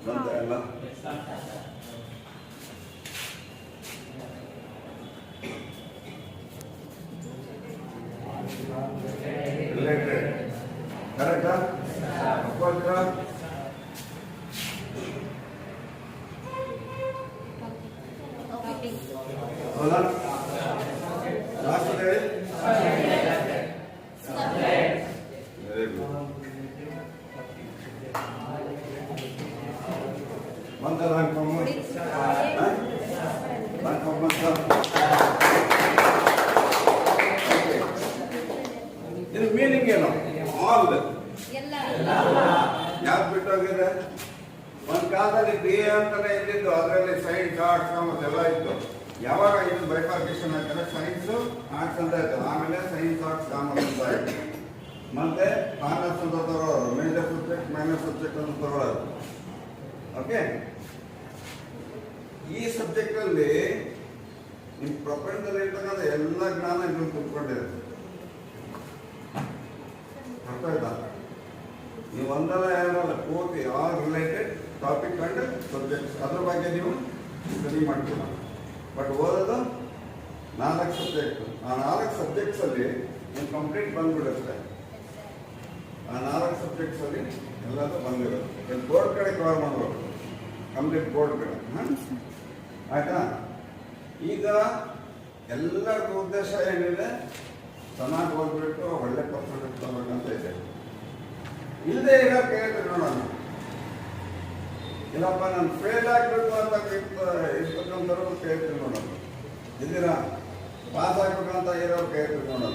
ಬಂತ ಎಲ್ಲ ರಿಲೇಟೆಡ್ ಕರೆಕ್ಟಾ ಒಪ್ಕೊಳ್ತೀರಾ? ಹೌದಾ? ಲಾಸ್ಟ್ ಹೇಳಿ. Very good. ಬಂತಲ್ಲ ಇದು ಮೀನಿಂಗ್ ಏನು? ಆಲ್ ಯಾಕೆ ಬಿಟ್ಟೋಗಿದೆ? ಒಂದು ಕಾಲದಲ್ಲಿ ಬಿ ಎ ಅಂತಾನೆ ಇದ್ದಿದ್ದು, ಅದರಲ್ಲಿ ಸೈನ್ಸ್ ಆರ್ಟ್ಸ್ ಕಾಮರ್ಸ್ ಎಲ್ಲ ಇತ್ತು. ಯಾವಾಗ ಇದು ಬೈಫಾರ್ಕೇಶನ್ ಹಾಕಿದ್ರೆ ಸೈನ್ಸ್ ಆರ್ಟ್ಸ್ ಅಂತ ಇತ್ತು, ಆಮೇಲೆ ಸೈನ್ಸ್ ಆರ್ಟ್ಸ್ ಕಾಮರ್ಸ್ ಅಂತ ಆಯ್ತು. ಮತ್ತೆ ಆನರ್ಸ್ ಅಂತ ತಗೊಳ್ಳೋರು, ಮೇಜರ್ ಸಬ್ಜೆಕ್ಟ್ ಮೈನರ್ ಸಬ್ಜೆಕ್ಟ್ ಅಂತ ತಗೊಳ್ಳೋರು. ಓಕೆ, ಈ ಸಬ್ಜೆಕ್ಟ್ ಅಲ್ಲಿ ನಿಮ್ಮ ಪ್ರಪಂಚದಲ್ಲಿ ಇರ್ತಕ್ಕಂಥ ಎಲ್ಲ ಜ್ಞಾನ ಇದ್ರಲ್ಲಿ ತುಂಬಿಕೊಂಡಿದೆ. ಅರ್ಥ ಆಯ್ತಾ? ನೀವು ಒಂದಲ್ಲ ಎರಡಲ್ಲ ಪೂರ್ತಿ all related topic and subjects ಅದ್ರ ಬಗ್ಗೆ ನೀವು ಸ್ಟಡಿ ಮಾಡ್ತೀರ. ಬಟ್ ಓದೋದು 4 ಸಬ್ಜೆಕ್ಟ್. ಆ 4 ಸಬ್ಜೆಕ್ಟ್ಸ್ ಅಲ್ಲಿ ನೀವು ಕಂಪ್ಲೀಟ್ ಬಂದ್ಬಿಡುತ್ತೆ. ಆ 4 ಸಬ್ಜೆಕ್ಟ್ಸ್ ಅಲ್ಲಿ ಎಲ್ಲದೂ ಬಂದಿರುತ್ತೆ. ಬೋರ್ಡ್ ಕಡೆ ಕವರ್ ಮಾಡಬೇಕು, ಕಂಪ್ಲೀಟ್ ಬೋರ್ಡ್ ಕಡೆ. ಆಯ್ತಾ? ಈಗ ಎಲ್ಲರಿಗೂ ಉದ್ದೇಶ ಏನಿದೆ? ಚೆನ್ನಾಗಿ ಓದ್ಬಿಟ್ಟು ಒಳ್ಳೆ ಪರ್ಸೆಂಟೇಜ್ ತಗೋಬೇಕಂತ ಇದೆ. ಇಲ್ಲದೆ ಇರೋ ಕೇಳಿದ್ರೆ ನೋಡೋಣ. ಇಲ್ಲಪ್ಪ ನಾನು ಫೇಲ್ ಆಗ್ಬೇಕು ಅಂತ ಇರ್ತಕ್ಕಂಥವ್ರು ಕೇಳ್ತೀವಿ ನೋಡೋಣ. ಇದ್ದೀರಾ? ಪಾಸ್ ಆಗ್ಬೇಕಂತ ಇರೋರು ಕೇಳ್ತೀವಿ ನೋಡೋಣ.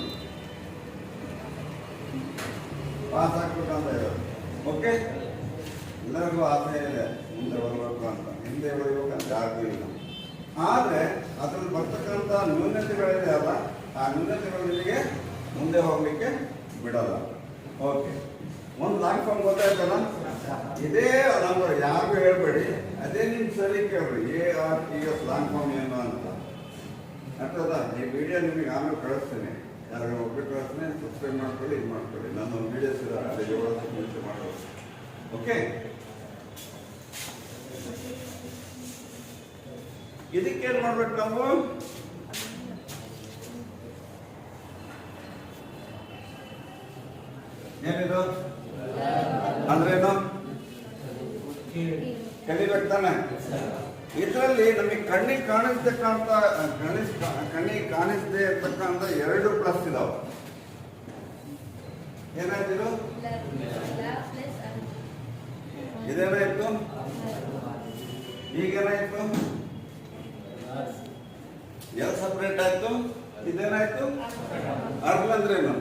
ಪಾಸ್ ಆಗ್ಬೇಕಂತ ಇರೋರು. ಓಕೆ, ಎಲ್ಲರಿಗೂ ಆಸೆ ಇದೆ ಮುಂದೆ ಬರಬೇಕು ಅಂತ, ಹಿಂದೆ ಉಳಿಬೇಕಂತ ಯಾರಿಗೂ ಇಲ್ಲ. ಆದರೆ ಅದ್ರಲ್ಲಿ ಬರ್ತಕ್ಕಂಥ ನ್ಯೂನತೆಗಳಿದೆ ಅಲ್ಲ, ಆ ನ್ಯೂನತೆಗಳಿಗೆ ಮುಂದೆ ಹೋಗ್ಲಿಕ್ಕೆ ಬಿಡಲ್ಲ. ಓಕೆ, ಒಂದು ಲಾಂಗ್ ಫಾರ್ಮ್ ಗೊತ್ತಾಯ್ತಲ್ಲ? ಇದೇ ನಂಬರ್ ಯಾರಿಗೂ ಹೇಳ್ಬೇಡಿ, ಅದೇ ನಿಮ್ಮ ಸರಿ ಕೇಳ್ರಿ. ARTS ಲಾಂಗ್ ಫಾರ್ಮ್ ಏನು ಅಂತ ಅರ್ಥದ? ಈ ವಿಡಿಯೋ ನಿಮಗೆ ಆಮೇಲೆ ಕಳಿಸ್ತೀನಿ, ಯಾರಿಗೂ ಒಬ್ಬರು ಕಳಿಸ್ತೀನಿ. ಸಬ್ಸ್ಕ್ರೈಬ್ ಮಾಡ್ಕೊಳ್ಳಿ, ಇದು ಮಾಡ್ಕೊಳ್ಳಿ. ನನ್ನ ಒಂದು ವಿಡಿಯೋಸ್ ಇದೆ, ಅದೇ 7 ವರ್ಷ ಮುಂಚೆ ಮಾಡೋದು. ಓಕೆ, ಇದಕ್ಕೇನು ಮಾಡ್ಬೇಕು ನಾವು? ಏನಿದು ಅಂದ್ರೇನು? ಕಲಿಬೇಕು ತಾನೆ? ಇದರಲ್ಲಿ ನಮಗೆ ಕಣ್ಣಿಗೆ ಕಾಣಿಸ್ತಕ್ಕಂಥ ಕಣ್ಣಿಗೆ ಕಾಣಿಸದೇ ಇರ್ತಕ್ಕಂಥ 2 ಪ್ಲಸ್ ಇದಾವೆ. ಏನಾಯ್ತು? ಇದೇನಾಯ್ತು? ಈಗೇನಾಯ್ತು? ಎಲ್ಲ ಸಪ್ರೇಟ್ ಆಯ್ತು. ಇದೇನಾಯ್ತು? ಅರ್ಲ್ ಅಂದ್ರೇನು?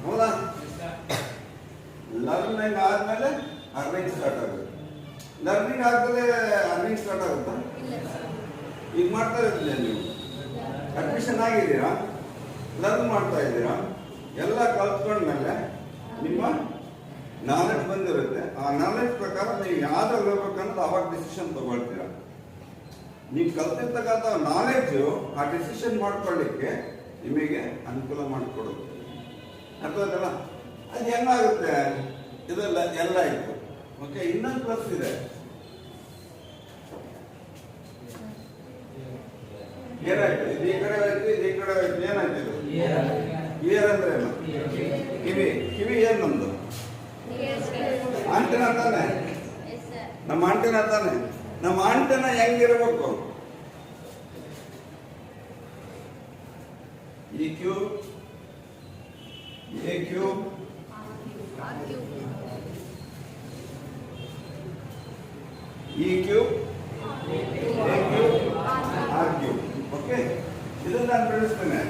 ಹೌದಾ? ಲರ್ನಿಂಗ್ ಆದ್ಮೇಲೆ ಅರ್ನಿಂಗ್ ಸ್ಟಾರ್ಟ್ ಆಗುತ್ತೆ. ಲರ್ನಿಂಗ್ ಆದ್ಮೇಲೆ ಅರ್ನಿಂಗ್ ಸ್ಟಾರ್ಟ್ ಆಗುತ್ತಾ? ಈಗ ಮಾಡ್ತಾ ಇರ್ತೀಯ ನೀವು. ಅಡ್ಮಿಷನ್ ಆಗಿದ್ದೀರಾ, ಲರ್ನ್ ಮಾಡ್ತಾ ಇದ್ದೀರಾ, ಎಲ್ಲ ಕಲ್ತ್ಕೊಂಡ್ಮೇಲೆ ನಿಮ್ಮ ನಾಲೆಡ್ಜ್ ಬಂದಿರುತ್ತೆ. ಆ ನಾಲೆಡ್ಜ್ ಪ್ರಕಾರ ನೀವು ಯಾವ್ದ್ರಲ್ಲಿ ಹೋಗ್ಬೇಕನ್ನೋದು ಅವಾಗ ಡಿಸಿಷನ್ ತಗೊಳ್ತೀರಾ. ನೀವು ಕಲ್ತಿರ್ತಕ್ಕಂಥ ನಾಲೆಡ್ಜು ಆ ಡಿಸಿಷನ್ ಮಾಡ್ಕೊಳ್ಳಿಕ್ಕೆ ನಿಮಗೆ ಅನುಕೂಲ ಮಾಡಿಕೊಡುತ್ತೆ. ಅರ್ಥವಾಯ್ತಲ್ಲ? ಅದು ಹೆಂಗಾಗುತ್ತೆ? ಇದೆಲ್ಲ ಎಲ್ಲ ಇತ್ತು. ಓಕೆ, ಇನ್ನೊಂದು ಪ್ಲಸ್ ಇದೆ. ಏನಾಯ್ತು? ಇದು ಈ ಕಡೆ ಆಯ್ತು, ಇದು ಈ ಕಡೆ ಆಯ್ತು. ಏನಾಯ್ತು ಇದು? ಇಯರ್ ಅಂದ್ರೆ ಏನು? ಕಿವಿ. ಕಿವಿ ಏನ್ ನಮ್ದು? ಆಂಟೆನಾ ತಾನೆ? ನಮ್ಮ ಆಂಟೆನಾ ತಾನೆ? ನಮ್ಮ ಆಂಟೆನಾ ಹೆಂಗಿರ್ಬೇಕು? EQ, AQ, EQ, AQ, RQ. Okay, ಇದನ್ನ ನಾನು ಬಿಡಿಸ್ತೇನೆ.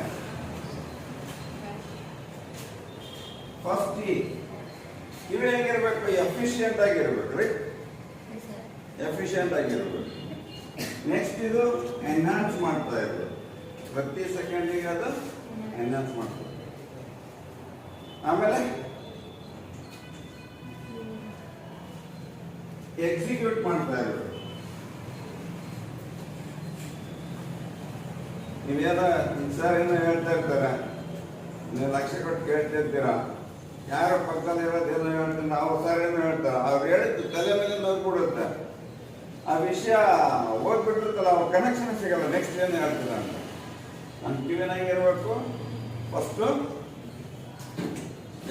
ಫಸ್ಟ್ ಇವು ಹೆಂಗಿರ್ಬೇಕು? ಎಫಿಷಿಯಂಟ್ ಆಗಿರ್ಬೇಕು, ರೈಟ್? ಎಫಿಷಿಯಂಟ್ ಆಗಿರ್ಬೇಕು. ನೆಕ್ಸ್ಟ್ ಇದು ಎನ್ಹಾನ್ಸ್ ಮಾಡ್ತಾ ಇರ್ಬೇಕು. ಪ್ರತಿ ಸೆಕೆಂಡಿಗೆ ಅದು ಎನ್ಹಾನ್ಸ್ ಮಾಡ್ತಾರೆ. ಆಮೇಲೆ ಎಕ್ಸಿಕ್ಯೂಟ್ ಮಾಡ್ತಾ ಇರ್ಬೇಕು. ನೀವೇನೋ ಸರ್ ಏನೋ ಹೇಳ್ತಾ ಇರ್ತಾರೆ, ನೀವು ಲಕ್ಷ ಕೊಟ್ಟು ಕೇಳ್ತಿರ್ತೀರಾ, ಯಾರು ಪಕ್ಕದಲ್ಲಿ ಇರೋದೇನೋ ಹೇಳ್ತಾರೆ, ನಾವು ಸರಿನೂ ಹೇಳ್ತಾರೆ, ಅವ್ರು ಹೇಳಿದ್ದು ತಲೆ ಮೇಲೆ ನೋಡ್ಬಿಡುತ್ತೆ. ಆ ವಿಷಯ ಓದ್ಬಿಟ್ಟಿರ್ತಲ್ಲ, ಅವ್ರ ಕನೆಕ್ಷನ್ ಸಿಗಲ್ಲ. ನೆಕ್ಸ್ಟ್ ಏನು ಹೇಳ್ತೀರ ಅಂತ ನಮ್ಮ ಕಿವಿನಾಗ ಇರಬೇಕು. ಫಸ್ಟು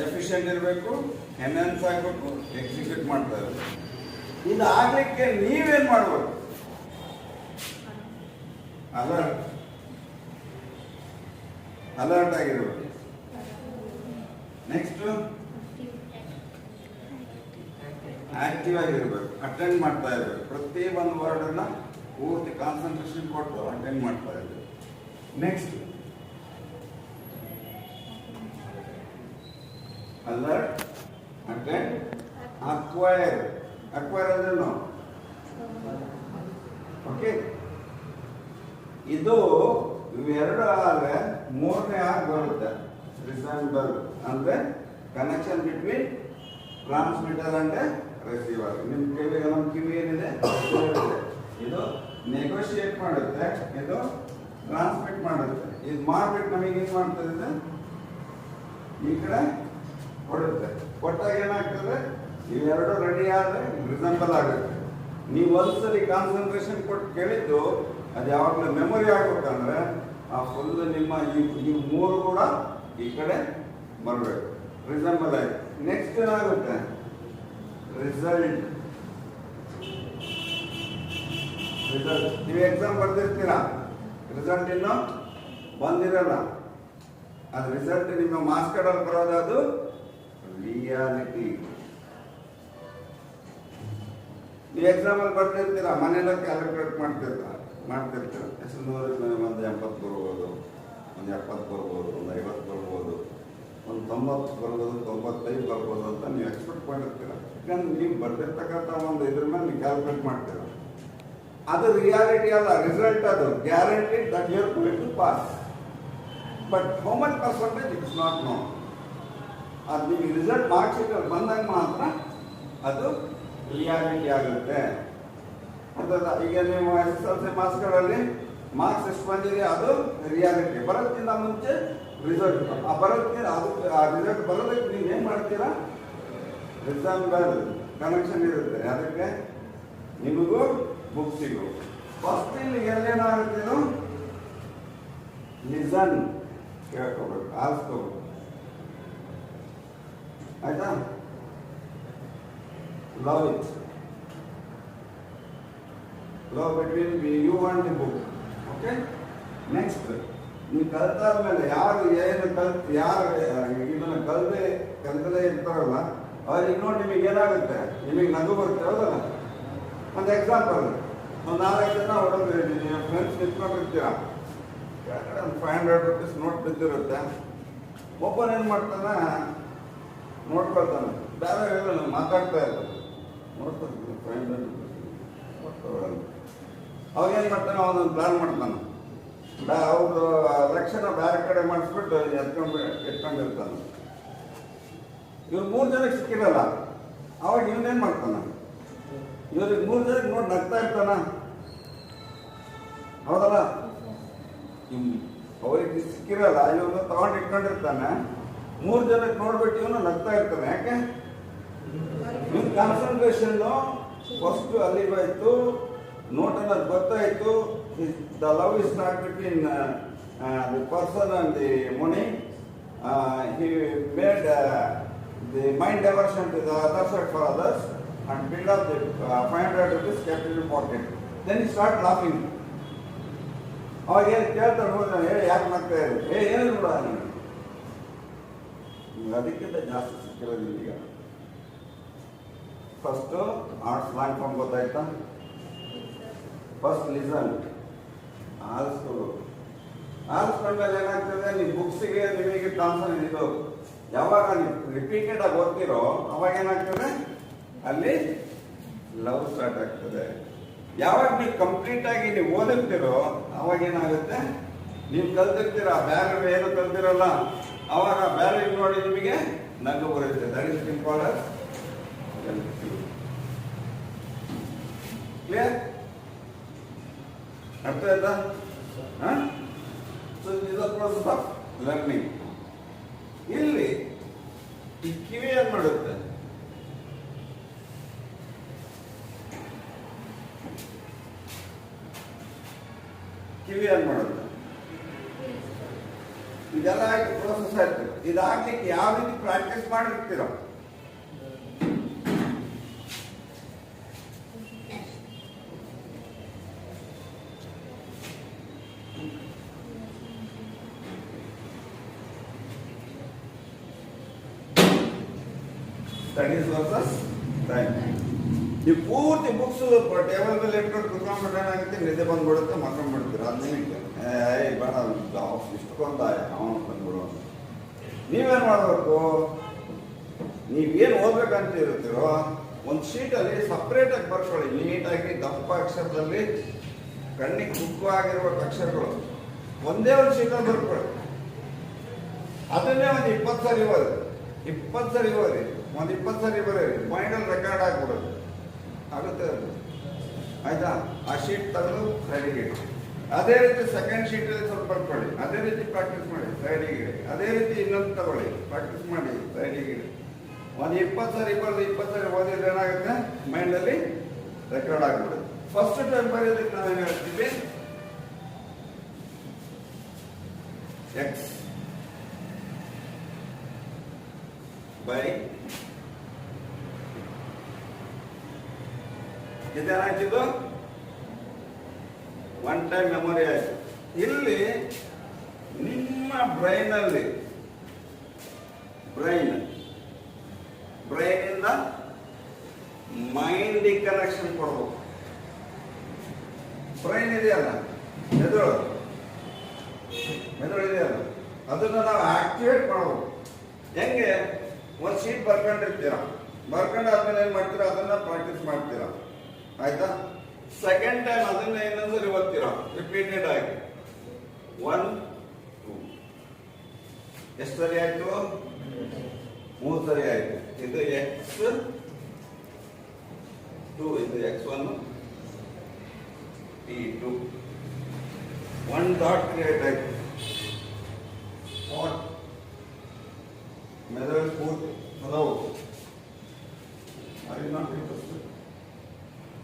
ಎಫಿಷಿಯೆಂಟ್ ಇರಬೇಕು, ಎನ್ಹಾನ್ಸ್ ಆಗಬೇಕು, ಎಕ್ಸಿಕ್ಯೂಟ್ ಮಾಡ್ತಾ ಇರಬೇಕು. ಇದು ಆಗ್ಲಿಕ್ಕೆ ನೀವೇನು ಮಾಡ್ಬೇಕು? ಅಲರ್ಟ್ ಆಗಿರ್ಬೇಕು. ನೆಕ್ಸ್ಟ್ ಆಕ್ಟಿವ್ ಆಗಿರ್ಬೇಕು, ಅಟೆಂಡ್ ಮಾಡ್ತಾ ಇರ್ಬೇಕು. ಪ್ರತಿ ಒಂದು ವರ್ಡನ್ನ ಪೂರ್ತಿ ಕಾನ್ಸಂಟ್ರೇಷನ್ ಕೊಟ್ಟು ಅಟೆಂಡ್ ಮಾಡ್ತಾ ಇರ್ಬೇಕು. Next alert, attend, acquire. Acquire ಅಂದ್ರೇನು? ಓಕೆ, ಇದು ಇವೆರಡು ಆದರೆ ಮೂರನೇ ಆಗಿ ಬರುತ್ತೆ. ರಿಸೆಂಬಲ್ ಅಂದ್ರೆ connection between transmitter and receiver. ನಿಮ್ಮ ಕಿವಿ, ನಮ್ಮ ಕಿವಿ ಏನಿದೆ ಇದು ನೆಗೋಷಿಯೇಟ್ ಮಾಡುತ್ತೆ, ಇದು ಟ್ರಾನ್ಸ್ಮಿಟ್ ಮಾಡುತ್ತೆ. ಇದು ಮಾಡ್ಬಿಟ್ಟು ನಮಗೆ ಏನು ಮಾಡ್ತದೆ, ಈ ಕಡೆ ಕೊಡುತ್ತೆ. ಕೊಟ್ಟಾಗ ಏನಾಗ್ತದೆ, ಇವೆರಡು ರೆಡಿ ಆದರೆ ರಿಸೆಂಬಲ್ ಆಗುತ್ತೆ. ನೀವು ಒಂದ್ಸಲಿ ಕಾನ್ಸಂಟ್ರೇಷನ್ ಕೊಟ್ಟು ಕೇಳಿದ್ದು ಅದು ಯಾವಾಗಲೂ ಮೆಮೊರಿ ಆಗ್ಬೇಕಂದ್ರೆ ಆ ಫುಲ್ ನಿಮ್ಮ ಈ ಮೂರು ಕೂಡ ಈ ಕಡೆ ಬರಬೇಕು. ರಿಸೆಂಬಲ್ ಆಯ್ತು. ನೆಕ್ಸ್ಟ್ ಏನಾಗುತ್ತೆ, ರಿಸಲ್ಟ್. ರಿಸಲ್ಟ್ ನೀವು ಎಕ್ಸಾಮ್ ಬರ್ದಿರ್ತೀರಾ, ರಿಸಲ್ಟ್ ಇನ್ನೂ ಬಂದಿರಲ್ಲ. ಅದು ರಿಸಲ್ಟ್ ನಿಮ್ಮ ಮಾರ್ಕ್ಸ್ ಕಾರ್ಡಲ್ಲಿ ಬರೋದು, ಅದು ರಿಯಾಲಿಟಿ. ನೀವು ಎಕ್ಸಾಮಲ್ಲಿ ಬರ್ತಿರ್ತೀರಾ, ಮನೆಯಲ್ಲ ಕ್ಯಾಲ್ಕುಲೇಟ್ ಮಾಡ್ತಿರ್ತೀರ. ಎಷ್ಟು 100 ಒಂದು 80 ಬರ್ಬೋದು, ಒಂದು 70 ಬರ್ಬೋದು, ಒಂದು 50 ಬರ್ಬೋದು, ಒಂದು 90 ಬರ್ಬೋದು, 95 ಬರ್ಬೋದು ಅಂತ ನೀವು ಎಕ್ಸ್ಪೆಕ್ಟ್ ಮಾಡಿರ್ತೀರ. ಯಾಕಂದ್ರೆ ನೀವು ಬರ್ದಿರ್ತಕ್ಕಂಥ ಒಂದು ಇದ್ರ ಮೇಲೆ ನೀವು ಕ್ಯಾಲ್ಕುಲೇಟ್ ಮಾಡ್ತೀರ. ಅದು ರಿಯಾಲಿಟಿ ಅಲ್ಲ, ರಿಸಲ್ಟ್. ಅದು guarantee that you are going to pass. But how much percentage it's not know. ಅದು ನಿಮಗೆ ರಿಸಲ್ಟ್ ಮಾರ್ಕ್ಸ್ ಶೀಟಲ್ಲಿ ಬಂದಾಗ ಮಾತ್ರ ಅದು ರಿಯಾಲಿಟಿ ಆಗುತ್ತೆ. ಅದಲ್ಲ, ಈಗ ನೀವು SSLC ಮಾರ್ಕ್ಸ್ಗಳಲ್ಲಿ ಮಾರ್ಕ್ಸ್ ಎಷ್ಟು ಬಂದಿದೆ ಅದು ರಿಯಾಲಿಟಿ. ಬರೋದಕ್ಕಿಂತ ಮುಂಚೆ ರಿಸಲ್ಟ್. ಆ ಬರೋದಕ್ಕಿಂತ ಅದಕ್ಕೆ ಆ ರಿಸಲ್ಟ್ ಬರೋದಕ್ಕೆ ನೀವು ಏನು ಮಾಡ್ತೀರಾ, ರಿಸೆಂಬಲ್ ಕನೆಕ್ಷನ್ ಇರುತ್ತೆ. ಅದಕ್ಕೆ ನಿಮಗೂ ಬುಕ್ಸಿಗೂ ಫಸ್ಟ್ ಇಲ್ಲಿ ಎಲ್ಲೇನಾಗುತ್ತೇನೋ ಲಿಸನ್ ಕೇಳ್ಕೋಬೇಕು, ಆರಿಸ್ಕೋಬೇಕು. ಆಯ್ತಾ? Love it. Love between you and the book. Okay, next ನೀವು ಕಲ್ತಾದ್ಮೇಲೆ ಯಾರು ಏನು ಯಾರು ಇದನ್ನು ಕಲ್ತಲೇ ಇರ್ತಾರಲ್ಲ ಅವ್ರಿಗೆ ನೋಡಿ ನಿಮಗೆ ಏನಾಗುತ್ತೆ, ನಿಮಗೆ ನಗು ಬರುತ್ತೆ. ಹೌದಲ್ಲ? ಒಂದು ಎಕ್ಸಾಂಪಲ್, ಒಂದು 4 ಜನ ಹುಡುಗರು ನೀವು ಫ್ರೆಂಡ್ಸ್ ನಿಂತ್ಕೊಂಡಿರ್ತೀರ, ಕೆಳಗಡೆ ಒಂದು 500 ರೂಪೀಸ್ ನೋಟ್ ಬಿದ್ದಿರುತ್ತೆ. ಒಬ್ಬನೇನು ಮಾಡ್ತಾನೆ, ನೋಡ್ಕೊಳ್ತಾನೆ, ಬೇರೆ ಹೇಳಲ್ಲ, ಮಾತಾಡ್ತಾ ಇರ್ತಾನೆ, ನೋಡ್ತಾನೆ 500 ರೂಪೀಸ್. ಅವಾಗೇನು ಮಾಡ್ತಾನೆ, ಅವನೊಂದು ಪ್ಲಾನ್ ಮಾಡ್ತಾನೆ. ಅವ್ರದ್ದು ಲಕ್ಷಣ ಬೇರೆ ಕಡೆ ಮಾಡಿಸ್ಬಿಟ್ಟು ಎತ್ಕೊಂಡಿರ್ತಾನೆ. ಇವ್ರು 3 ಜನಕ್ಕೆ ಸಿಕ್ಕಿರಲ್ಲ. ಅವಾಗ ಇವನೇನು ಮಾಡ್ತಾನೆ, ಇವ್ರಿಗೆ 3 ಜನಕ್ಕೆ ನೋಡಿ ನಗ್ತಾ ಇರ್ತಾನ. ಹೌದಲ್ಲ? ಅವ್ರಿಗೆ ಸಿಕ್ಕಿರಲ್ಲ, ಇವನು ತಗೊಂಡು ಇಟ್ಕೊಂಡಿರ್ತಾನೆ. 3 ಜನಕ್ಕೆ ನೋಡ್ಬಿಟ್ಟು ಇವನು ನಗ್ತಾ ಇರ್ತಾನೆ. ಯಾಕೆ? ಇವ್ನ ಕಾನ್ಸಂಟ್ರೇಷನ್ನು ಫಸ್ಟ್ ಅಲ್ಲಿಗೆ ಹೋಯ್ತು, ನೋಟನ್ನ ಗೊತ್ತಾಯಿತು. The love is not between the person and the money. He made the mind diversion to the other side for others and build up the 500 rupees kept in the pocket. Then he start laughing. ಅವಾಗ ಏನು ಕೇಳ್ತಾರೆ, ಹೋದ್ರೆ ಹೇಳಿ ಯಾಕೆ ನಗ್ತಾ ಇರೋದು, ಏನು ನೋಡ ಅದಕ್ಕಿಂತ ಜಾಸ್ತಿ ಸಿಕ್ಕಿರೋದು ಈಗ. ಫಸ್ಟು ಆರ್ಟ್ಸ್ ಲಾಂಗ್ ಫಾರ್ಮ್ ಗೊತ್ತಾಯ್ತಾ? ಫಸ್ಟ್ ಲಿಸನ್, ಆಲಿಸ್ಕೋಬೇಕು. ಆಲಿಸ್ಕೊಂಡ್ಮೇಲೆ ಏನಾಗ್ತದೆ, ನೀವು ಬುಕ್ಸಿಗೆ ನಿಮಗೆ ಕಾನ್ಸನ್ ಇದು ಯಾವಾಗ ನೀವು ರಿಪೀಟೆಡ್ ಆಗಿ ಓದ್ತಿರೋ ಅವಾಗ ಏನಾಗ್ತದೆ, ಅಲ್ಲಿ ಲವ್ ಸ್ಟಾರ್ಟ್ ಆಗ್ತದೆ. ಯಾವಾಗ ನೀವು ಕಂಪ್ಲೀಟ್ ಆಗಿ ನೀವು ಓದಿರ್ತೀರೋ ಅವಾಗ ಏನಾಗುತ್ತೆ, ನೀವು ಕಲ್ತಿರ್ತೀರ, ಬೇರೆ ಏನು ಕಲ್ತಿರಲ್ಲ, ಅವಾಗ ಬೇರೆ ನೋಡಿ ನಿಮಗೆ ನಗು ಬರುತ್ತೆ. That is important. ಕ್ಲಿಯರ್? ಅರ್ಥ ಆಯ್ತಾ? So this is the process of learning. ಇಲ್ಲಿ ಈ ಕಿವಿ ಏನ್ ಮಾಡುತ್ತೆ? ಕಿವಿ ಏನ್ ಮಾಡುತ್ತೆ? ಇದೆಲ್ಲ ಆಗಿ ಪ್ರೋಸೆಸ್ ಆಯ್ತು. ಇದಾಗ್ಲಿಕ್ಕೆ ಯಾವ ರೀತಿ ಪ್ರಾಕ್ಟೀಸ್ ಮಾಡಿರ್ತೀರ? Studies versus time. ಈ ಪೂರ್ತಿ ಬುಕ್ಸ್ ಟೇಬಲ್ ಮೇಲೆ ಇಟ್ಕೊಂಡು ಕುತ್ಕೊಂಡ್ಬಿಟ್ರೆ ಏನಾಗುತ್ತೆ? ನಿದ್ದೆ ಬಂದ್ಬಿಡುತ್ತೆ, ಮಕ್ಕೊಂಡ್ಬಿಡ್ತೀರ. ಅದು ನಿಮಗೆ ಬೇಡ, ಇಷ್ಟು ಕೊಂದಾಯ ಅವನು ಬಂದ್ಬಿಡು. ನೀವೇನು ಮಾಡಬೇಕು? ನೀವೇನು ಓದ್ಬೇಕಂತ ಇರುತ್ತೀರೋ ಒಂದು ಶೀಟಲ್ಲಿ ಸಪ್ರೇಟಾಗಿ ಬರ್ಕೊಳ್ಳಿ. ನೀಟಾಗಿ ದಪ್ಪ ಅಕ್ಷರದಲ್ಲಿ ಕಣ್ಣಿಗೆ ಮುಖ್ಯವಾಗಿರುವ ಅಕ್ಷರಗಳು ಒಂದೇ ಒಂದು ಶೀಟಲ್ಲಿ ಬರ್ಕೊಳ್ಳಿ. ಅದನ್ನೇ ಒಂದು 20 ಸರಿ ಓದಿ, 20 ಸರಿ ಓದಿ, ಒಂದು 20 ಸರಿ ಬರೀರಿ. ಮೈಂಡಲ್ಲಿ ರೆಕಾರ್ಡ್ ಆಗ್ಬಿಡೋದು ಆಗುತ್ತೆ ಅದು. ಆಯ್ತಾ? ಆ ಶೀಟ್ ತೆಗೆದು ಸೈಡಿಗೆ ಇಡಿ. ಅದೇ ರೀತಿ ಸೆಕೆಂಡ್ ಶೀಟಲ್ಲಿ ಸ್ವಲ್ಪ ಬರ್ಕೊಳ್ಳಿ. ಅದೇ ರೀತಿ ಪ್ರಾಕ್ಟೀಸ್ ಮಾಡಿ, ಸೈಡಿಗೆ ಇಡಿ. ಅದೇ ರೀತಿ ಇನ್ನೊಂದು ತಗೊಳ್ಳಿ, ಪ್ರಾಕ್ಟೀಸ್ ಮಾಡಿ, ಸೈಡಿಗೆ ಇಡಿ. ಒಂದು 20 ಸರಿ ಬರೆದು 20 ಸರಿ ಓದಿದ್ರೆ ಏನಾಗುತ್ತೆ? ಮೈಂಡಲ್ಲಿ ರೆಕಾರ್ಡ್ ಆಗ್ಬಿಡುತ್ತೆ. ಫಸ್ಟ್ ಟೈಮ್ ಬರೆಯೋದಕ್ಕೆ ನಾವೇನು ಹೇಳ್ತೀವಿ? ಎಕ್ಸ್ ಬೈ ಇದೇನಾಯ್ತಿದ್ದು? ಒನ್ ಟೈಮ್ ಮೆಮೊರಿ ಆಯ್ತು. ಇಲ್ಲಿ ನಿಮ್ಮ ಬ್ರೈನಲ್ಲಿ ಬ್ರೈನಿಂದ ಮೈಂಡಿಗೆ ಕನೆಕ್ಷನ್ ಕೊಡ್ಬೇಕು. ಬ್ರೈನ್ ಇದೆಯಲ್ಲ, ಮೆದುಳು ಇದೆಯಲ್ಲ, ಅದನ್ನ ನಾವು ಆಕ್ಟಿವೇಟ್ ಮಾಡ್ಬೇಕು. ಹೆಂಗೆ? ಒಂದು ಶೀಟ್ ಬರ್ಕೊಂಡಿರ್ತೀರ, ಬರ್ಕೊಂಡಾದ್ಮೇಲೆ ಏನ್ ಮಾಡ್ತೀರಾ? ಅದನ್ನ ಪ್ರಾಕ್ಟೀಸ್ ಮಾಡ್ತೀರಾ. ಆಯ್ತಾ? ಸೆಕೆಂಡ್ ಟೈಮ್ ಅದನ್ನ ಇನ್ನೊಂದ್ಸರಿ ಓದ್ತೀರಾ, ರಿಪೀಟೆಡ್ ಆಗಿ. 1 2 ಎಷ್ಟು ಸರಿ ಆಯ್ತು? 3 ಸರಿ ಆಯ್ತು. ಇದು x2, ಇದು x1, t2. 1 ಡಾಟ್ ಕ್ರಿಯೇಟ್ ಆಯ್ತು. ಮೆದುಳು ಪೂರ್ತಿ ಹಲವು. Are you not interested?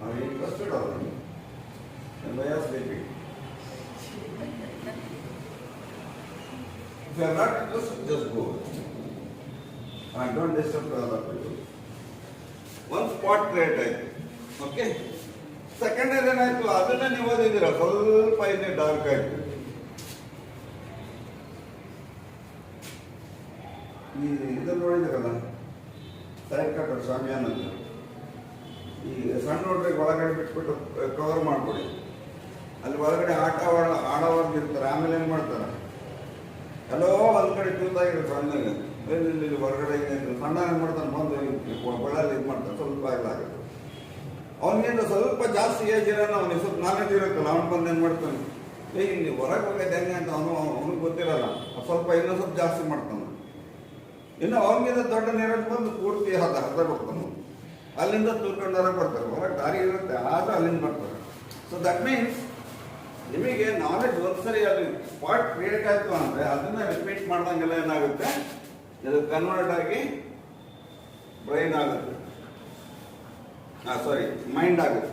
Are you interested already? Then why are you sleeping? If you are not interested, just go. And don't disturb the other people. One spot create ಆಯ್ತು. Okay? Second ಏನಾಯ್ತು? ಅದನ್ನ ನೀವು ಓದಿದ್ದೀರ, ಸ್ವಲ್ಪ ಇಲ್ಲಿ dark ಆಯ್ತು. ಈ ಇದನ್ನು ನೋಡಿದಿರಲ್ಲ, side cutter ಶಾಮಿಯಾನ ಅಂತ. ಈ ಸಣ್ಣ ನೋಡ್ರಿಗೆ ಒಳಗಡೆ ಬಿಟ್ಬಿಟ್ಟು ಕವರ್ ಮಾಡ್ಕೊಡಿ. ಅಲ್ಲಿ ಒಳಗಡೆ ಆಡೋವಾಗ ಇರ್ತಾರೆ. ಆಮೇಲೆ ಏನು ಮಾಡ್ತಾರೆ? ಎಲ್ಲೋ ಒಂದ್ ಕಡೆ ತೂತಾಗಿರುತ್ತೆ ಸಣ್ಣಗೆ. ಇಲ್ಲಿ ಹೊರಗಡೆ ಸಣ್ಣ ಏನು ಮಾಡ್ತಾನೆ? ಬಂದು ಬೆಳಲ್ಲಿ ಇದು ಮಾಡ್ತಾನೆ, ಸ್ವಲ್ಪ ಆಗಲಾಗುತ್ತೆ. ಅವನಿಗಿಂತ ಸ್ವಲ್ಪ ಜಾಸ್ತಿ ಏಜ್ ಇರೋಣ, ಅವನಿಗೆ ಸ್ವಲ್ಪ ನಾಲೆಜ್ ಇರುತ್ತಲ್ಲ, ಅವ್ನು ಬಂದು ಏನು ಮಾಡ್ತಾನೆ? ಇಲ್ಲಿ ಹೊರಗೆ ಹೋಗೋದು ಹೆಂಗೆ ಅಂತ ಅವನಿಗೆ ಗೊತ್ತಿರಲ್ಲ. ಸ್ವಲ್ಪ ಇನ್ನೂ ಸ್ವಲ್ಪ ಜಾಸ್ತಿ ಮಾಡ್ತಾನೆ. ಇನ್ನು ಅವನಿಗಿಂತ ದೊಡ್ಡ ನೀರಲ್ಲಿ ಬಂದು ಪೂರ್ತಿ ಹದ ಬರ್ತಾನೆ. ಅಲ್ಲಿಂದ ತೂರ್ಕೊಂಡು ಹೊರಗೆ ಬರ್ತಾರೆ. ಹೊರಗೆ ದಾರಿ ಇರುತ್ತೆ, ಆದ್ರೆ ಅಲ್ಲಿಂದ ಬರ್ತಾರೆ. ಸೊ ದಟ್ ಮೀನ್ಸ್ ನಿಮಗೆ ನಾಲೆಜ್ ಒಂದ್ಸರಿ ಅಲ್ಲಿ ಸ್ಪಾಟ್ ಕ್ರಿಯೇಟ್ ಆಯ್ತು ಅಂದ್ರೆ ಅದನ್ನ ರಿಪೀಟ್ ಮಾಡ್ದಂಗೆಲ್ಲ ಏನಾಗುತ್ತೆ? ಇದು ಕನ್ವರ್ಟ್ ಆಗಿ ಬ್ರೈನ್ ಆಗುತ್ತೆ, ಸಾರಿ ಮೈಂಡ್ ಆಗುತ್ತೆ.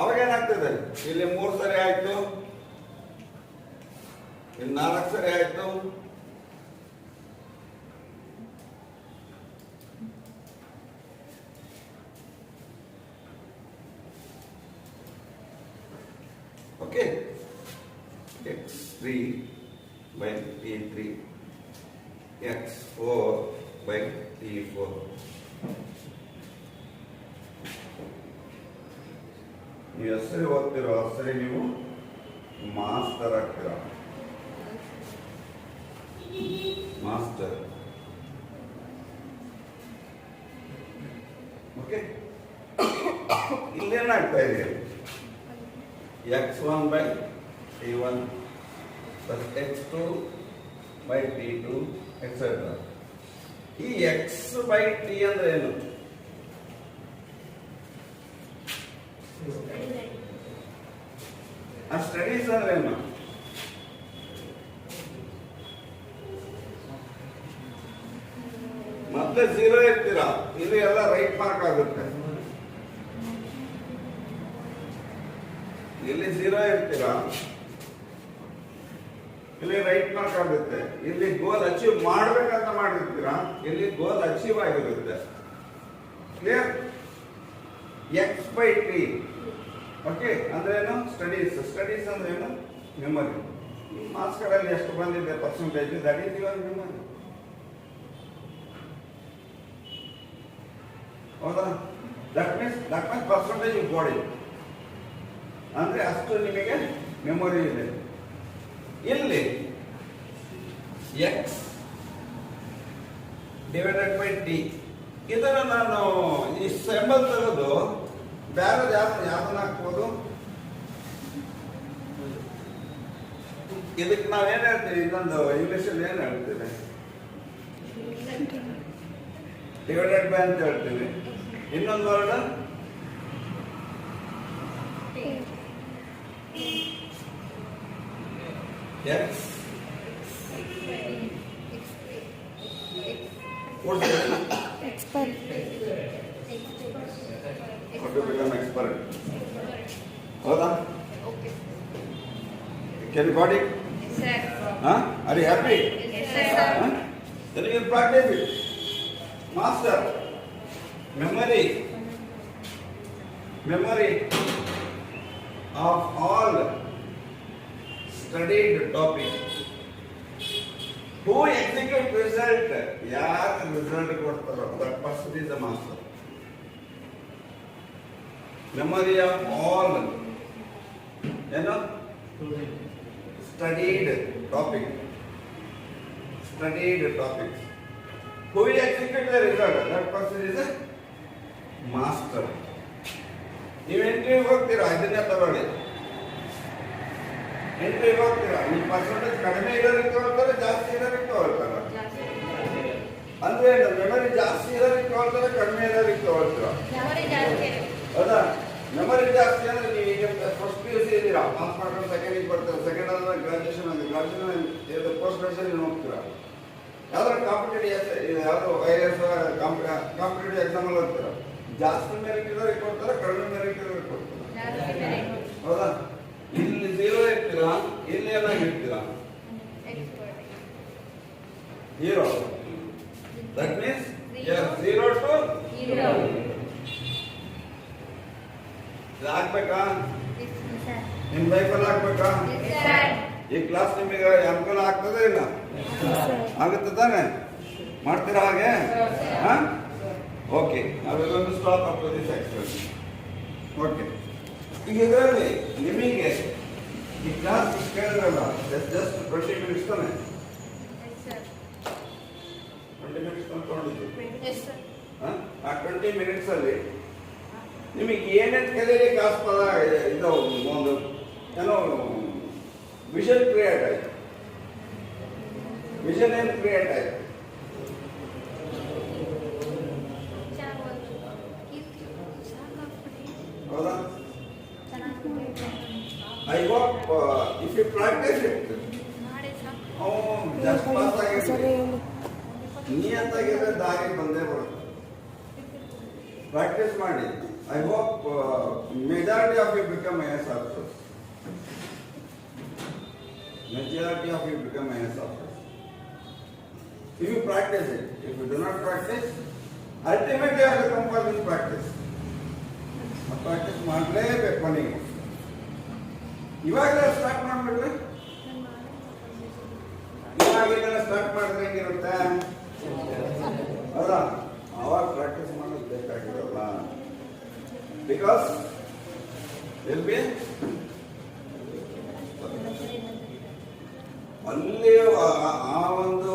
ಅವಾಗ ಏನಾಗ್ತದೆ? ಇಲ್ಲಿ 3 ಸರಿ ಆಯ್ತು, ಇಲ್ಲಿ 4 ಸರಿ ಆಯ್ತು. Okay? x3 by t3, x4 by t4. ನೀವು ಹೆಸರು ಓದ್ತಿರೋ ಸರಿ ನೀವು ಮಾಸ್ಟರ್ ಆಗ್ತೀರ. ಮಾಸ್ಟರ್. ಓಕೆ? ಇಲ್ಲೇನಾಗ್ತಾ ಇದೆ? x1 by t1 plus x2 by t2 etc. ಈ x by t ಅಂದ್ರೆ ಏನು? ಆ ಸ್ಟಡೀಸ್ ಅಂದ್ರೆ ಏನು? ಮೊದಲೇ 0 ಇರ್ತೀರಾ, ಇಲ್ಲಿ ಎಲ್ಲ ರೈಟ್ ಮಾರ್ಕ್ ಆಗುತ್ತೆ. ಇಲ್ಲಿ 0 ಇರ್ತೀರಾ, ಇಲ್ಲಿ ರೈಟ್ ಮಾರ್ಕ್ ಆಗುತ್ತೆ. ಇಲ್ಲಿ ಗೋಲ್ ಅಚೀವ್ ಮಾಡ್ಬೇಕಂತ ಮಾಡಿರ್ತೀರಾ, ಇಲ್ಲಿ ಗೋಲ್ ಅಚೀವ್ ಆಗಿರುತ್ತೆ. ಕ್ಲಿಯರ್? x/t. ಓಕೆ, ಅಂದ್ರೆ ಏನು? ಸ್ಟಡೀಸ್. ಸ್ಟಡೀಸ್ ಅಂದ್ರೆ ಏನು? ಮೆಮೊರಿ. ಮಾರ್ಕ್ಸ್ ಕಾರ್ಡಲ್ಲಿ ಎಷ್ಟು ಬಂದಿದೆ percentage, that is your memory. ಹೌದಾ? That means percentage you got it. ಅಂದ್ರೆ ಅಷ್ಟು ನಿಮಗೆ ಮೆಮೊರಿ ಇದೆ. ಇಲ್ಲಿ x ಡಿವೈಡೆಡ್ ಬೈ t. ಇದನ್ನು ನಾನು ಈ ಸಿಂಬಲ್ ತೆಗೆದು ಬೇರೆ ಯಾವ್ದನ್ನ ಹಾಕ್ಬೋದು? ಇದಕ್ಕೆ ನಾವೇನ್ ಹೇಳ್ತೀವಿ? ಇನ್ನೊಂದು ಇಂಗ್ಲಿಷಲ್ಲಿ ಏನ್ ಹೇಳ್ತೀವಿ? ಡಿವೈಡೆಡ್ ಬೈ ಅಂತ ಹೇಳ್ತೀವಿ. ಇನ್ನೊಂದು word x. What is it? Expert. How to become expert? ಹೌದಾ? Okay. Can you got it? Yes, sir. Huh? Are you happy? Yes, sir. Huh? Then you can practice it. Master. Memory of all studied topic. Who execute result? ಯಾರು result ಕೊಡ್ತಾರೋ that person is the master. Memory of all ಏನು studied topics. Who execute the result? That person is a master. ನೀವು interview ಹೋಗ್ತೀರಾ, ಇದನ್ನೇ ತಗೊಳ್ಳಿ. Interview ಹೋಗ್ತೀರಾ, ನಿಮ್ಮ percentage ಕಡಿಮೆ ಇರೋದಕ್ಕೆ ಹೋಗ್ತಾರೆ, ಜಾಸ್ತಿ ಇರೋದಕ್ಕೆ ಹೋಗ್ತಾರ? ಅಂದ್ರೆ ಮೆಮೊರಿ ಜಾಸ್ತಿ ಇರೋದಕ್ಕೆ ಹೋಗ್ತಾರೆ, ಕಡಿಮೆ ಇರೋದಕ್ಕೆ ಹೋಗ್ತೀರಾ? ಹೌದಾ? ಮೆಮೊರಿ ಜಾಸ್ತಿ ಅಂದ್ರೆ ನೀವು ಈಗ ಫಸ್ಟ್ PUC ಇದ್ದೀರಾ, ಪಾಸ್ ಮಾಡ್ಕೊಂಡು ಸೆಕೆಂಡಿಗೆ ಬರ್ತೀರಾ, ಸೆಕೆಂಡ್ ಆದ್ರೆ ಗ್ರಾಜುಯೇಷನ್ ಪೋಸ್ಟ್ ಗ್ರಾಜುಯೇಷನ್ ಹೋಗ್ತೀರಾ, ಯಾವ್ದಾದ್ರು ಕಾಂಪಿಟೇಟಿವ್ ಯಾವ್ದು IAS ಕಾಂಪಿಟೇಟಿವ್ ಎಕ್ಸಾಮ್ ಅಲ್ಲಿ ಹೋಗ್ತೀರಾ, ಜಾಸ್ತಿ ಮೆರಿಟ್ ಇರೋದಕ್ಕೆ ಕೊಡ್ತಾರೆ, ಕಡಿಮೆ ಮೆರಿಟ್ ಇರೋದಕ್ಕೆ ಕೊಡ್ತಾರೆ. ಹೌದಾ? ಇಲ್ಲಿ 0 ಇರ್ತೀರಾ, ಇಲ್ಲಿ ಏನಾಗಿರ್ತೀರಾ? Hero. That means 0 to hero. ಆಗ್ಬೇಕಾ? ನಿಮ್ ಲೈಫಲ್ಲಿ ಆಗ್ಬೇಕಾ? ಈ ಕ್ಲಾಸ್ ನಿಮಗೆ ಅನುಕೂಲ ಆಗ್ತದೆ ಇಲ್ಲ? ಆಗುತ್ತೆ ತಾನೆ? ಮಾಡ್ತೀರಾ ಹಾಗೆ? ಓಕೆ, ನಾವೆಲ್ಲರೂ stop up this expression. Okay, ಈಗ ಇದರಲ್ಲಿ ನಿಮಗೆ ಈ ಕ್ಲಾಸ್ ಕೇಳಿದ್ರಲ್ಲ, ಜಸ್ಟ್ 20 ಮಿನಿಟ್ಸ್ ತಾನೆ? 20 ಮಿನಿಟ್ಸ್ ತಗೊಂಡಿದ್ದು. ಆ 20 ಮಿನಿಟ್ಸ್ ಅಲ್ಲಿ ನಿಮಗೆ ಏನೇನು ಕಲಿಯಲಿಕ್ಕೆ ಆಸ್ಪದ ಇದು ಒಂದು ಏನೋ ವಿಷನ್ ಕ್ರಿಯೇಟ್ ಆಯ್ತು. ವಿಷನ್ ಏನು ಕ್ರಿಯೇಟ್ ಆಯ್ತು? ಹೌದಾ? I hope if you practice it, just pass ಆಗಿರ್ತೀವಿ, ನಿಯತ್ತಾಗಿದ್ರೆ ದಾರಿ ಬಂದೇ ಬರುತ್ತೆ. ಪ್ರಾಕ್ಟೀಸ್ ಮಾಡಿ. I hope majority of you become IAS officers. Majority of you become IAS officers. If you practice it, if you do not practice, ultimately you have to come for this practice. Practice ಮಾಡಲೇಬೇಕು ನೀವು. ಇವಾಗಲೇ start ಮಾಡ್ಬಿಡ್ರಿ. ಇವಾಗಲೇ start ಮಾಡಿದ್ರೆ ಹೆಂಗಿರುತ್ತೆ? ಹೌದಾ? ಅವಾಗ practice ಮಾಡೋದು ಬೇಕಾಗಿರಲ್ಲ. Because there will be ಅಲ್ಲಿ ಆ ಒಂದು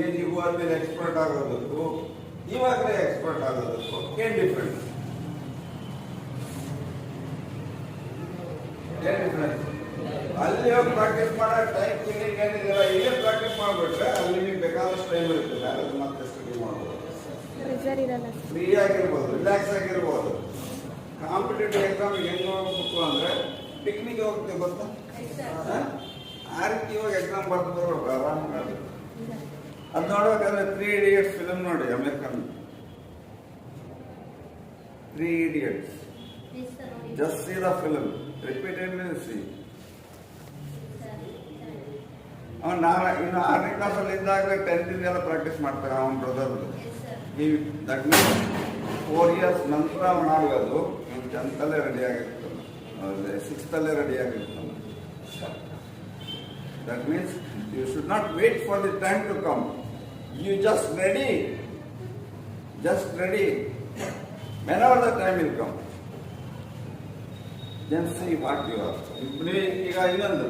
ಏಜಿಗೆ ಹೋದ್ಮೇಲೆ ಎಕ್ಸ್ಪರ್ಟ್ ಆಗೋದಕ್ಕೂ ಇವಾಗಲೇ ಎಕ್ಸ್ಪರ್ಟ್ ಆಗೋದಕ್ಕೂ ಏನ್ ಡಿಫ್ರೆನ್ಸ್? ಅಲ್ಲಿ ಹೋಗಿ ಪ್ರಾಕ್ಟೀಸ್ ಮಾಡೋ ಟೈಮ್ ಫೀಲಿಂಗ್ ಏನಿದೆಯಲ್ಲ, ಇಲ್ಲೇ ಪ್ರಾಕ್ಟೀಸ್ ಮಾಡ್ಬಿಟ್ರೆ ಅಲ್ಲಿ ನಿಮಗೆ ಬೇಕಾದಷ್ಟು ಟೈಮ್ ಇರ್ತದೆ, ಅದು ಮತ್ತೆ ಸ್ಟಡಿ ಮಾಡ್ಬೋದು, ಫ್ರೀ ಆಗಿರ್ಬೋದು, ರಿಲ್ಯಾಕ್ಸ್ ಆಗಿರ್ಬೋದು. ಕಾಂಪಿಟೇಟಿವ್ ಎಕ್ಸಾಮ್ ಹೆಂಗ್ ಹೋಗ್ಬೇಕು ಅಂದ್ರೆ ಪಿಕ್ನಿಕ್ ಹೋಗ್ತೀವಿ ಗೊತ್ತಾ? ಆ ರೀತಿ ಇವಾಗ ಎಕ್ಸಾಮ್ ಬರ್ದು ಬರ್ಬೇಕು ಆರಾಮಾಗಿ. ಅದು ನೋಡ್ಬೇಕಾದ್ರೆ 3 Idiots ಫಿಲ್ಮ್ ನೋಡಿ, American 3 Idiots. Just see the film, repeatedly see. ಅವನು ಇನ್ನು 6ನೇ ಕ್ಲಾಸಲ್ಲಿ ಇದ್ದಾಗಲೇ 10th ಎಲ್ಲ ಪ್ರಾಕ್ಟೀಸ್ ಮಾಡ್ತಾರೆ ಅವನ ಬ್ರದರ್ದು. ಈ ದಟ್ ಮೀನ್ಸ್ 4 years ನಂತರ ಅವನು ಆಗೋದು 10th ಅಲ್ಲೇ ರೆಡಿ ಆಗಿರ್ತಾನೆ, 6th ಅಲ್ಲೇ ರೆಡಿ ಆಗಿರ್ತಾನೆ. That means you should not wait for the time to come. You just ready. Whenever the time will come, then see what you are. ಈಗ ಇನ್ನೊಂದು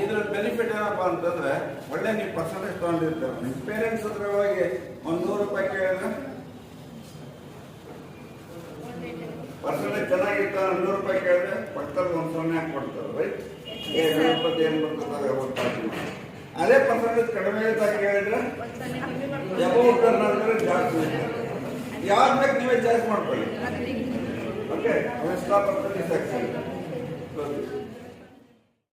ಇದ್ರ ಬೆನಿಫಿಟ್ ಏನಪ್ಪ ಅಂತಂದ್ರೆ, ಒಳ್ಳೆ ನೀವು ಪರ್ಸೆಂಟೇಜ್ ತಗೊಂಡಿರ್ತಾರೆ. ನಿಮ್ಮ ಪೇರೆಂಟ್ಸ್ ಹತ್ರ ಹೋಗಿ ಒಂದು 100 ರೂಪಾಯಿ ಕೇಳಿದ್ರೆ, ಪರ್ಸೆಂಟೇಜ್ ಚೆನ್ನಾಗಿರ್ತಾರೆ, 100 ರೂಪಾಯಿ ಕೇಳಿದ್ರೆ ಪಕ್ಕದಲ್ಲಿ ಒಂದು 0 ಹಾಕಿ ಕೊಡ್ತಾರೆ, ರೈಟ್? ಏನು ಬರ್ತದೆ. ಅದೇ ಪರ್ಸೆಂಟೇಜ್ ಕಡಿಮೆ ಕೇಳಿದ್ರೆ ಅಬೌಟ್ ಅನ್ನೋದ್ರೆ ಜಾಸ್ತಿ. ಯಾವ್ದು ಬೇಕು ನೀವೇ ಚಾಯ್ಸ್ ಮಾಡ್ಕೊಳ್ಳಿ. Okay, stop